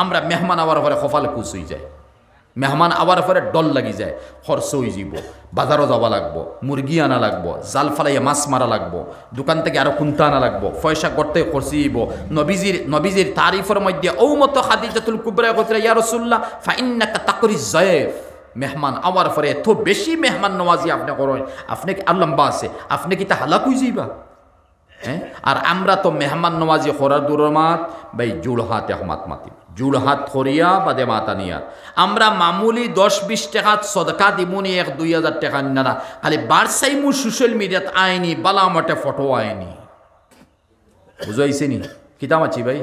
আমরা মেহমান আওয়ার পরে কপাল কুচ হয়ে যায়, মেহমান আওয়ার পরে ডল লাগি যায়, খরচ হয়ে যাব, বাজারও যাওয়া লাগবো, মুরগি আনা লাগবো, জাল ফালাইয়া মাছ মারা লাগবো, দোকান থেকে আরো কুন্তা আনা লাগবো, পয়সা করতে খরচিব। নবীজির তারিফের মধ্যে ঔমত খাদিজাতুল কুবরা কইরা ইয়া রাসূলুল্লাহ ফাইন্নাকা তাকরিজ যায়েফ, মেহমান আওয়ার পরে এত বেশি মেহমান নওয়াজি আপনি করেন, আপনি কি আর লম্বা আছে, আপনি কি তা হালাক হয়ে যাইবা? হ্যাঁ, আর আমরা তো মেহমান নওয়াজি করার দুরমাত ভাই জুড় হাত একমাত মাতি, জুড় হাত করিয়া বাদে মাতা নিয়া আমরা মামুলি 10-20 টাকা সদকা দিমুনি 1-2 হাজার টাকা না, খালি বারসাইমু সোশ্যাল মিডিয়াত আইনি বালামটে ফটো আইনি, বুঝাইছে নি কিতাম আছি ভাই?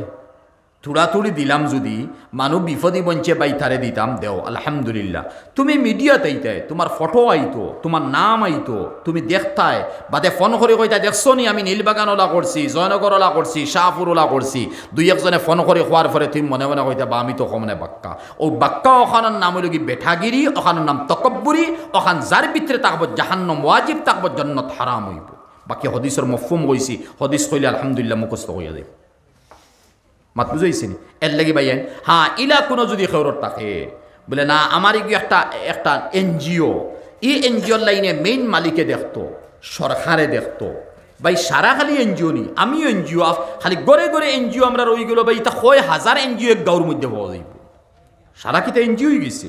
থুড়াথুড়ি দিলাম, যদি মানুষ বিপদী বঞ্চে বাই তারে দিতাম দেও আলহামদুলিল্লাহ। তুমি মিডিয়াত আইতায়, তোমার ফটো আইতো, তোমার নাম আইতো, তুমি দেখতায়, বাদে ফোন করে কইতা দেখছো নি আমি নীলবাগান ওলা করছি, জয়নগর ওলা করছি, শাহপুর ওলা করছি, 2-1জনে ফোন করে খোয়ার পরে তুমি মনে মনে কইতা বা আমি তো কমনে বাক্কা। ও বাক্কা ওখানের নাম হইল কি বেঠাগিরি, ওখানের নাম তকব্বুরি, ওখান যার ভিতরে থাকবো জাহান্নাম ওয়াজিব, থাকবো জান্নাত হারাম হইব। বাকি হদিসের মফহুম কইছি, হদিস কইলে আলহামদুলিল্লাহ মুখস্থ হইয়া যাবে। মাত বুঝাইছেন? এর লাগি ভাইয়েন হ্যাঁ, ইলা কোনো যদি খবর থাকে বলে না আমার একটা এনজিও, এই এনজিওর লাইনে মেইন মালিকে দেখতো, সরকারে দেখতো, ভাই সারা খালি এনজিও নি, আমিও এনজিও, খালি গড়ে গড়ে এনজিও আমরা রই গেল ভাই, তা 1,000 এনজিও এক গাঁর মধ্যে পাওয়া যাইব, সারা কিতা এনজিও হয়ে গেছে।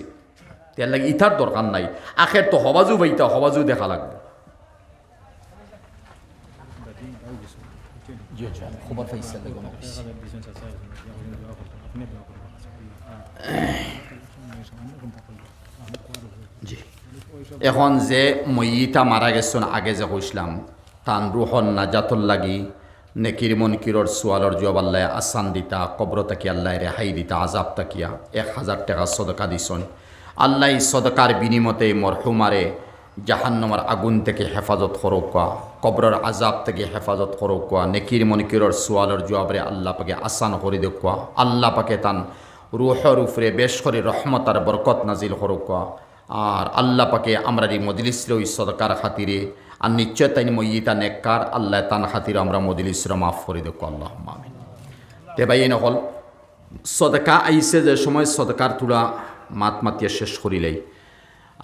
এর লাগি ইতার দরকার নাই, আখের তো হবাজু ভাইতা হবাজু দেখা লাগবে। খবর পাইছে এখন যে মইতা মারা গেছেন আগে যে কইসলাম, তান রুহন নাজাতর লাগি নেকির মনকিরর সোয়ালর জবাব আল্লাহ আসান দিতা, কবর তাকি আল্লাহ রেহাই দিতা, আজাব তাকিয়া 1,000 টাকা সদকা দিছন। আল্লাহ সদকার বিনিমতে মরহুমারে জাহান্নামের আগুন থেকে হেফাজত করোকা, কবরের আজাব থেকে হেফাজত করোকা, নেকির মনকিরর সোয়ালর জবাবরে আল্লাহ পাকে আসান করে দেখুয়া, আল্লাহ পাকে তান রুহর উপরে বেশ করে রহমত আর বরকত নাজিল করোকা। আর আল্লাহ পাকে আমরা এই মজলিসরে ওই সদকার খাতিরে আর নিশ্চয় তাই মইতা নেককার আল্লাহ তান খাতিরে আমরা মজলিসরে মাফ করে দেখো, আল্লাহ আমিন। তে ভাই এই নকল সদকা আইসে যে সময় সদকার তুলা মাতিয়া শেষ করিলেই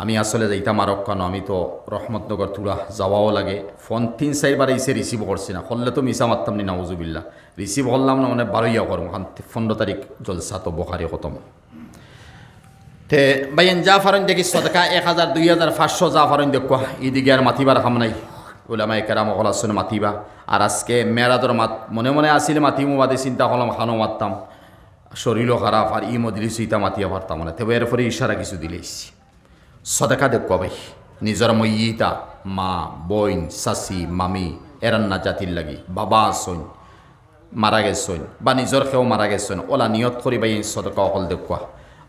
আমি আসলে যাইতাম আরব কেন, আমি তো রহমতনগর তুলা যাওয়াও লাগে, ফোন 3-4 বার এসে রিসিভ করছি না, করলে তো মিশা মারতাম নি, নাউজুবিল্লা রিসিভ করলাম না, মানে 12 করবো, 15 তারিখ জলসা তো বোখারি খতম। তে বাইন যা ফারেন দেখি সদকা 1,000 2,000 500 যা ফারেন দেখো, ইদিকে আর মাতিবার খাম নাই, ওলামায়ে কেরাম সকল আসছেন মাতিবা। আর আজকে মেরাদর মনে মনে আসিলে মাতিমু, বাদে চিন্তা করলাম খানো মারতাম, শরীরও খারাপ, আর ই মজলিস ইতা মাতিয়া পারতাম না, তবে এরপরে ইশারা কিছু দিলেইছি। সদকা দেখো ভাই, নিজের মইতা মা বইন চাচি মামি এরান্না জাতির লাগি, বাবা আসন মারা গেছেন বা নিজের খেয়েও মারা গেছেন, ওলা নিয়ত করি ভাই সদকা অকল দেখুয়া।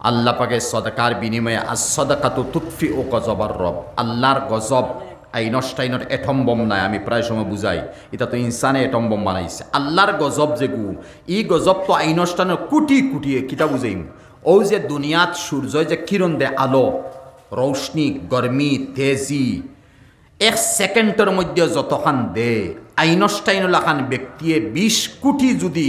আল্লাহ পাকে সদকার বিনিময়ে সদকাতু তুতফি ও গজবার রব, আল্লাহর গজব আইনস্টাইনের এটম বম নাই, আমি প্রায় সময় বুঝাই, এটা তো ইনসানে এটম বম বানাইছে। আল্লাহর গজব যেগু, ই গজব তো আইনস্টাইনের কোটি কোটি কিতা বুঝাইম। ও যে দুনিয়াত সূর্য যে কিরণ দে, আলো রৌশনি গরমি তেজি 1 সেকেন্ডের মধ্যে যতখান দে, আইনস্টাইন লাখান ব্যক্তিয়ে 20 কোটি যদি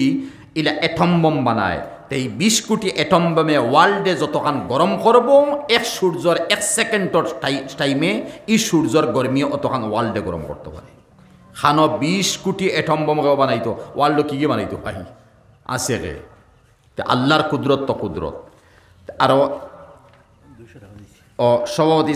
ইলা এটম বম বানায়, এই 20 কোটি এটম বোমে ওয়ার্ল্ডে যতখান গরম করব, এক সূর্যর 1 সেকেন্ডর টাইমে ই সূর্যর গরমি অতখান ওয়ার্ল্ডে গরম করতে পারে। খানো 20 কোটি এটম বোম বানাইতো, ওয়ার্ল্ড কি কি বানাইতো ভাই আছে রে। আল্লাহর কুদরত তো কুদরত। আরও সভাপতি